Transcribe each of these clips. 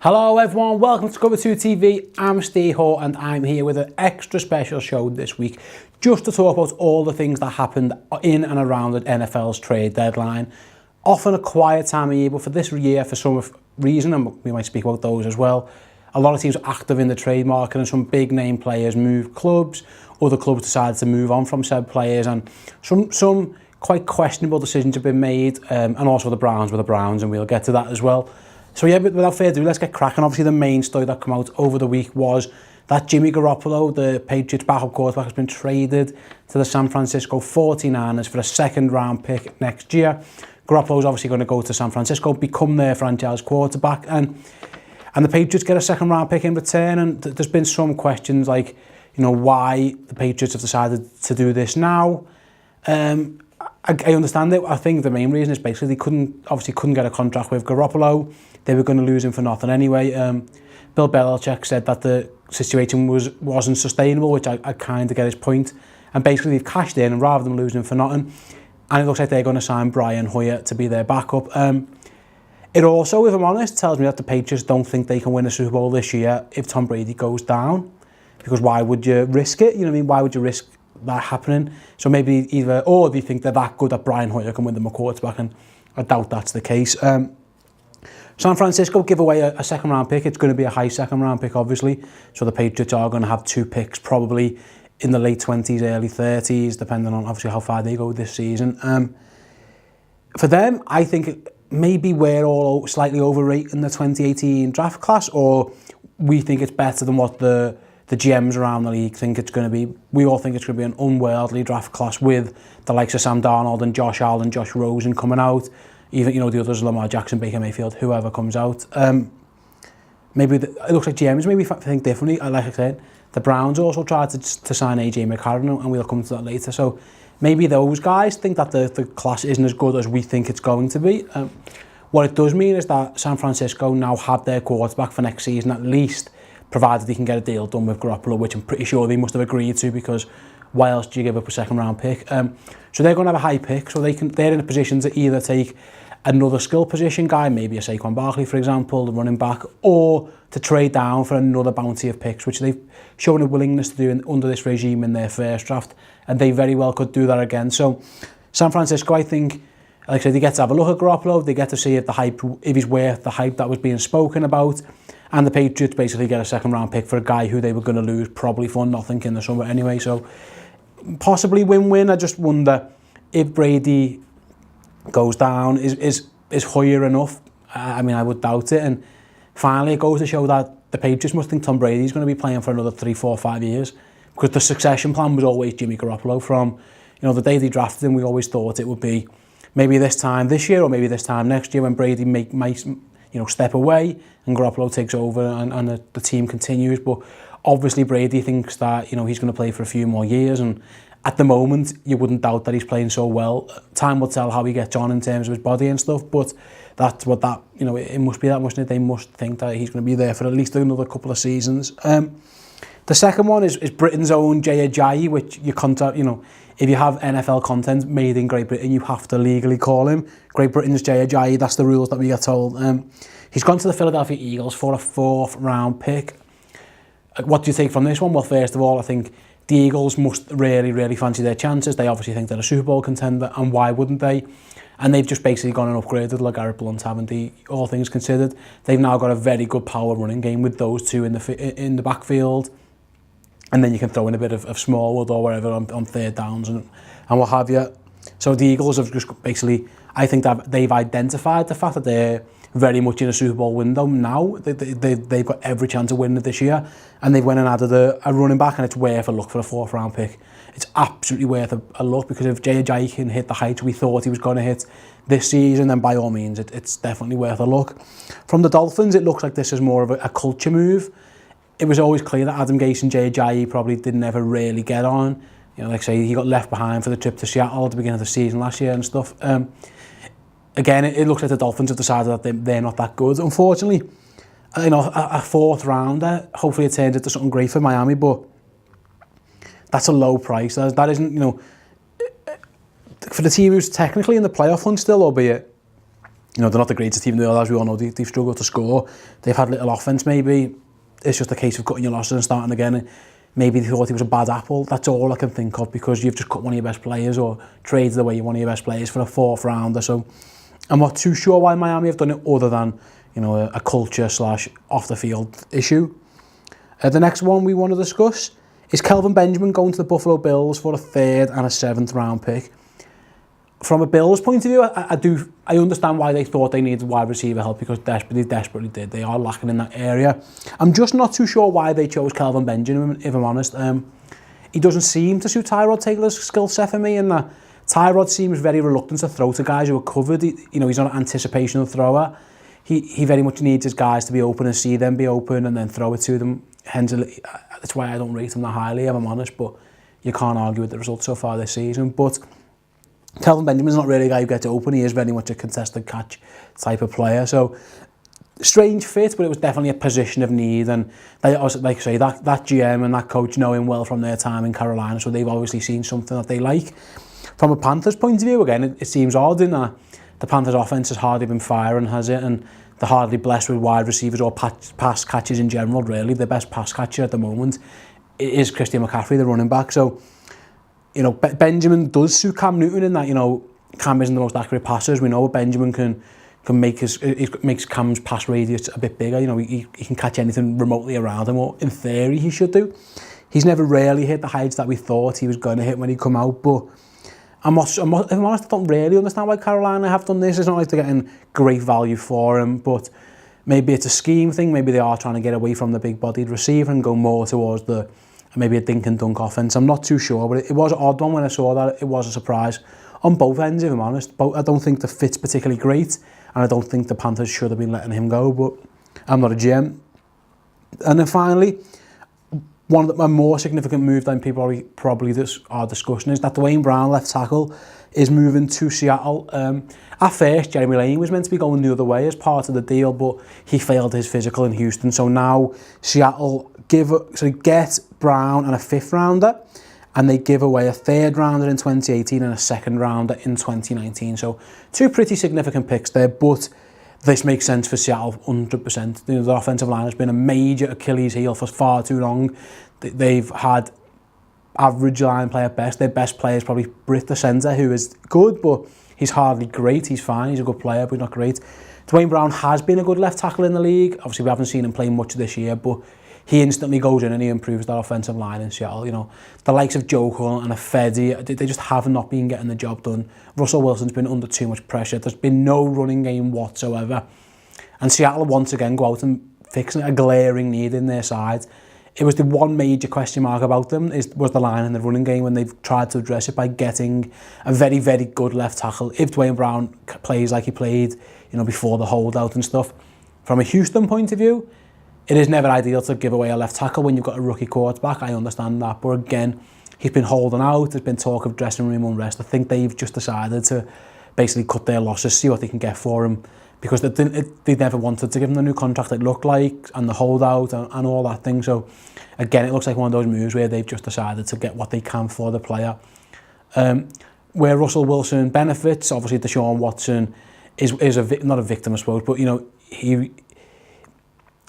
Hello everyone, welcome to Cover 2 TV. I'm Steve Hall and I'm here with an extra special show this week just to talk about all the things that happened in and around the NFL's trade deadline. Often a quiet time of year, but for this year, for some reason, and we might speak about those as well, a lot of teams are active in the trade market and some big name players move clubs, other clubs decided to move on from said players, and some quite questionable decisions have been made, and also the Browns were the Browns, and we'll get to that as well. So yeah, but without further ado, let's get cracking. Obviously, the main story that came out over the week was that Jimmy Garoppolo, the Patriots backup quarterback, has been traded to the San Francisco 49ers for a second-round pick next year. Garoppolo's obviously going to go to San Francisco, become their franchise quarterback, and the Patriots get a second-round pick in return. And there's been some questions like, you know, why the Patriots have decided to do this now. I understand it. I think the main reason is basically they couldn't get a contract with Garoppolo. They were going to lose him for nothing anyway. Bill Belichick said that the situation wasn't sustainable, which I kind of get his point. And basically they've cashed in, and rather than losing him for nothing, and it looks like they're going to sign Brian Hoyer to be their backup. It also, if I'm honest, tells me that the Patriots don't think they can win a Super Bowl this year if Tom Brady goes down. Because why would you risk it? You know what I mean? Why would you risk that happening? So maybe either, or they think they're that good that Brian Hoyer can win them a quarterback, and I doubt that's the case. San Francisco give away a second round pick. It's going to be a high second round pick, obviously. So the Patriots are going to have two picks, probably in the late 20s, early 30s, depending on obviously how far they go this season. For them, I think maybe we're all slightly overrating the 2018 draft class, or we think it's better than what the GMs around the league think it's going to be. We all think it's going to be an unworldly draft class with the likes of Sam Darnold and Josh Allen, Josh Rosen coming out. Even, you know, the others, Lamar Jackson, Baker Mayfield, whoever comes out. Maybe it looks like GMs maybe think differently. Like I said, the Browns also tried to sign Ajayi McCarron, and we'll come to that later. So maybe those guys think that the class isn't as good as we think it's going to be. What it does mean is that San Francisco now have their quarterback for next season at least, provided they can get a deal done with Garoppolo, which I'm pretty sure they must have agreed to, because why else do you give up a second round pick? So they're going to have a high pick, so they're in a position to either take another skill position guy, maybe a Saquon Barkley, for example, the running back, or to trade down for another bounty of picks, which they've shown a willingness to do under this regime in their first draft, and they very well could do that again. So San Francisco, I think, like I said, they get to have a look at Garoppolo, they get to see if he's worth the hype that was being spoken about, and the Patriots basically get a second round pick for a guy who they were going to lose probably for nothing in the summer anyway. So possibly win-win. I just wonder if Brady goes down, is Hoyer enough? I mean, I would doubt it. And finally, it goes to show that the Patriots must think Tom Brady's going to be playing for another 3, 4, 5 years, because the succession plan was always Jimmy Garoppolo. From, you know, the day they drafted him, we always thought it would be maybe this time this year or maybe this time next year when Brady might step away and Garoppolo takes over and the team continues. But obviously Brady thinks that, you know, he's going to play for a few more years, and at the moment you wouldn't doubt that he's playing so well. Time will tell how he gets on in terms of his body and stuff, but that's what that, you know, it must be that, mustn't it? They must think that he's going to be there for at least another couple of seasons. The second one is Britain's own Jayi, which you contact, you know, if you have NFL content made in Great Britain, you have to legally call him Great Britain's Jayi. That's the rules that we get told. He's gone to the Philadelphia Eagles for a 4th round pick. What do you take from this one? Well, first of all, I think the Eagles must really, really fancy their chances. They obviously think they're a Super Bowl contender, and why wouldn't they? And they've just basically gone and upgraded like Garrett Blunt, haven't they? All things considered, they've now got a very good power running game with those two in the backfield, and then you can throw in a bit of Smallwood or wherever on third downs and what have you. So the Eagles have just basically, I think that they've identified the fact that they're very much in a Super Bowl window now. They've got every chance of winning it this year, and they've went and added a running back, and it's worth a look for a 4th round pick. It's absolutely worth a look, because if Jayi can hit the heights we thought he was going to hit this season, then by all means it's definitely worth a look. From the Dolphins, it looks like this is more of a culture move. It was always clear that Adam Gase and Jayi probably didn't ever really get on. You know, like I say, he got left behind for the trip to Seattle at the beginning of the season last year and stuff. Again, it looks like the Dolphins have decided that they're not that good. Unfortunately, you know, a 4th rounder, hopefully it turns into something great for Miami, but that's a low price. That isn't, you know, for the team who's technically in the playoff hunt still, albeit You know, they're not the greatest team in the world, as we all know. They've struggled to score. They've had little offense, maybe. It's just a case of cutting your losses and starting again. Maybe they thought he was a bad apple. That's all I can think of, because you've just cut one of your best players or traded away one of your best players for a 4th rounder. So I'm not too sure why Miami have done it, other than, you know, a culture / off the field issue. The next one we want to discuss is Kelvin Benjamin going to the Buffalo Bills for a 3rd and a 7th round pick. From a Bills point of view, I understand why they thought they needed wide receiver help, because desperately did. They are lacking in that area. I'm just not too sure why they chose Kelvin Benjamin, if I'm honest. He doesn't seem to suit Tyrod Taylor's skill set for me, in that Tyrod seems very reluctant to throw to guys who are covered. You know, he's not an anticipational thrower. He very much needs his guys to be open and see them be open and then throw it to them. Hence, that's why I don't rate him that highly, if I'm honest, but you can't argue with the results so far this season. But Kelvin Benjamin's not really a guy who gets open. He is very much a contested catch type of player. So, strange fit, but it was definitely a position of need. And they also, like I say, that GM and that coach know him well from their time in Carolina, so they've obviously seen something that they like. From a Panthers point of view, again, it seems odd in that the Panthers offense has hardly been firing, has it? And they're hardly blessed with wide receivers or pass catches in general, really. Their best pass catcher at the moment is Christian McCaffrey, the running back. So, you know, Benjamin does suit Cam Newton in that, you know, Cam isn't the most accurate passer. We know Benjamin can makes Cam's pass radius a bit bigger. You know, he can catch anything remotely around him, or in theory he should do. He's never really hit the heights that we thought he was going to hit when he come out, but if I'm honest, I don't really understand why Carolina have done this. It's not like they're getting great value for him, but maybe it's a scheme thing. Maybe they are trying to get away from the big-bodied receiver and go more towards maybe a dink and dunk offense. I'm not too sure, but it was an odd one when I saw that. It was a surprise on both ends, if I'm honest. I don't think the fit's particularly great, and I don't think the Panthers should have been letting him go, but I'm not a GM. And then finally, one of the more significant move that people probably are discussing is that Duane Brown, left tackle, is moving to Seattle. At first, Jeremy Lane was meant to be going the other way as part of the deal, but he failed his physical in Houston. So now Seattle get Brown and a 5th rounder, and they give away a 3rd rounder in 2018 and a 2nd rounder in 2019. So 2 pretty significant picks there, but this makes sense for Seattle 100%. You know, the offensive line has been a major Achilles heel for far too long. They've had average line play at best. Their best player is probably Britt, the centre, who is good, but he's hardly great. He's fine. He's a good player, but he's not great. Duane Brown has been a good left tackle in the league. Obviously, we haven't seen him play much this year, but he instantly goes in and he improves that offensive line in Seattle. You know, the likes of Joe Cullen and a Fedi, they just have not been getting the job done. Russell Wilson's been under too much pressure. There's been no running game whatsoever. And Seattle once again go out and fix a glaring need in their side. It was the one major question mark about them was the line in the running game, when they've tried to address it by getting a very, very good left tackle. If Duane Brown plays like he played, you know, before the holdout and stuff. From a Houston point of view, it is never ideal to give away a left tackle when you've got a rookie quarterback. I understand that. But again, he's been holding out. There's been talk of dressing room unrest. I think they've just decided to basically cut their losses, see what they can get for him, because they never wanted to give him the new contract it looked like, and the holdout and all that thing. So again, it looks like one of those moves where they've just decided to get what they can for the player. Where Russell Wilson benefits, obviously Deshaun Watson is not a victim, I suppose, but you know,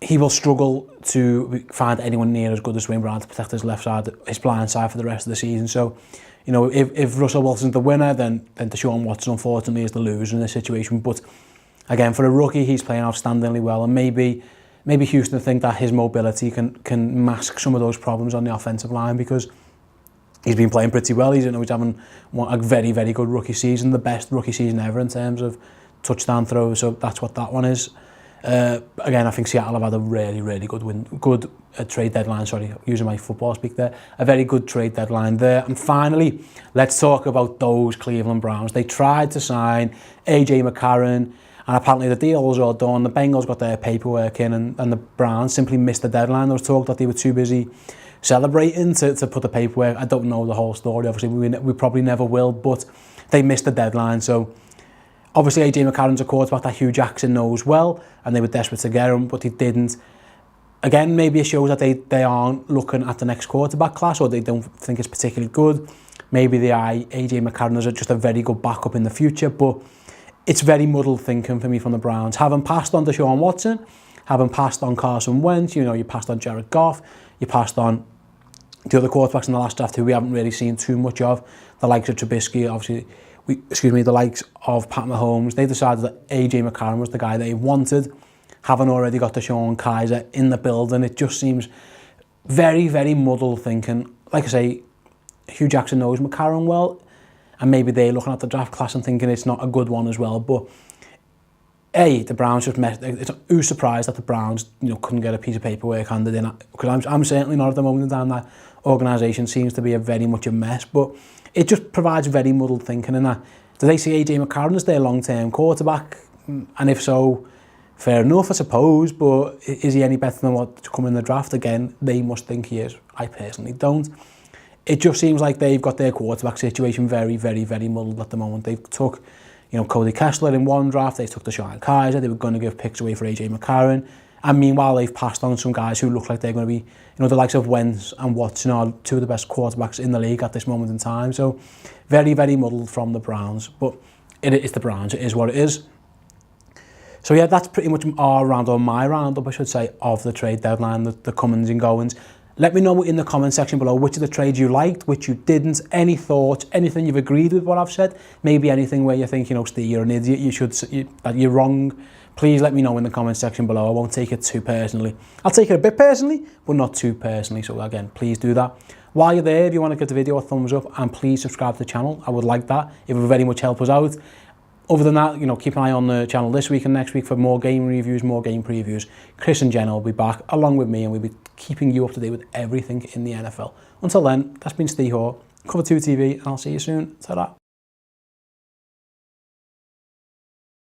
he will struggle to find anyone near as good as Duane Brown to protect his left side, his blind side, for the rest of the season. So, you know, if Russell Wilson's the winner, then Deshaun Watson unfortunately is the loser in this situation. But again, for a rookie, he's playing outstandingly well, and maybe Houston think that his mobility can mask some of those problems on the offensive line, because he's been playing pretty well. He's having a very, very good rookie season, the best rookie season ever in terms of touchdown throws. So that's what that one is. Again, I think Seattle have had a really, really good trade deadline. Sorry, using my football speak there. A very good trade deadline there. And finally, let's talk about those Cleveland Browns. They tried to sign Ajayi McCarron, and apparently the deal was all done. The Bengals got their paperwork in, and the Browns simply missed the deadline. There was talk that they were too busy celebrating to put the paperwork. I don't know the whole story. Obviously, we probably never will, but they missed the deadline. So obviously, Ajayi McCarron's a quarterback that Hugh Jackson knows well, and they were desperate to get him, but he didn't. Again, maybe it shows that they aren't looking at the next quarterback class, or they don't think it's particularly good. Maybe they eye Ajayi McCarron as just a very good backup in the future, but it's very muddled thinking for me from the Browns. Having passed on Deshaun Watson, having passed on Carson Wentz, you passed on Jared Goff, you passed on the other quarterbacks in the last draft who we haven't really seen too much of, the likes of Trubisky, obviously, the likes of Pat Mahomes. They decided that AJ McCarron was the guy they wanted, having already got Deshaun Kaiser in the building. It just seems very, very muddled thinking. Like I say, Hugh Jackson knows McCarron well, and maybe they're looking at the draft class and thinking it's not a good one as well. But the Browns just messed. Who's surprised that the Browns, couldn't get a piece of paperwork handed in? Because I'm certainly not at the moment in time. That organisation seems to be very much a mess. But it just provides very muddled thinking. And that, do they see AJ McCarron as their long-term quarterback? And if so, fair enough, I suppose. But is he any better than what to come in the draft? Again, they must think he is. I personally don't. It just seems like they've got their quarterback situation very, very, very muddled at the moment. They've took, Cody Kessler in one draft. They took Deshaun Kaiser. They were going to give picks away for AJ McCarron. And meanwhile, they've passed on some guys who look like they're going to be, the likes of Wentz and Watson are two of the best quarterbacks in the league at this moment in time. So very, very muddled from the Browns. But it's the Browns. It is what it is. So yeah, that's pretty much our roundup, or my roundup, I should say, of the trade deadline, the comings and goings. Let me know in the comment section below which of the trades you liked, which you didn't, any thoughts, anything you've agreed with what I've said, maybe anything where you think, Steve, you're an idiot, that you're wrong. Please let me know in the comment section below. I won't take it too personally. I'll take it a bit personally, but not too personally. So again, please do that. While you're there, if you want to give the video a thumbs up, and please subscribe to the channel, I would like that. It would very much help us out. Other than that, keep an eye on the channel this week and next week for more game reviews, more game previews. Chris and Jenna will be back along with me, and we'll be keeping you up to date with everything in the NFL. Until then, that's been Steve Hoare, Cover 2 TV, and I'll see you soon. Ta-da.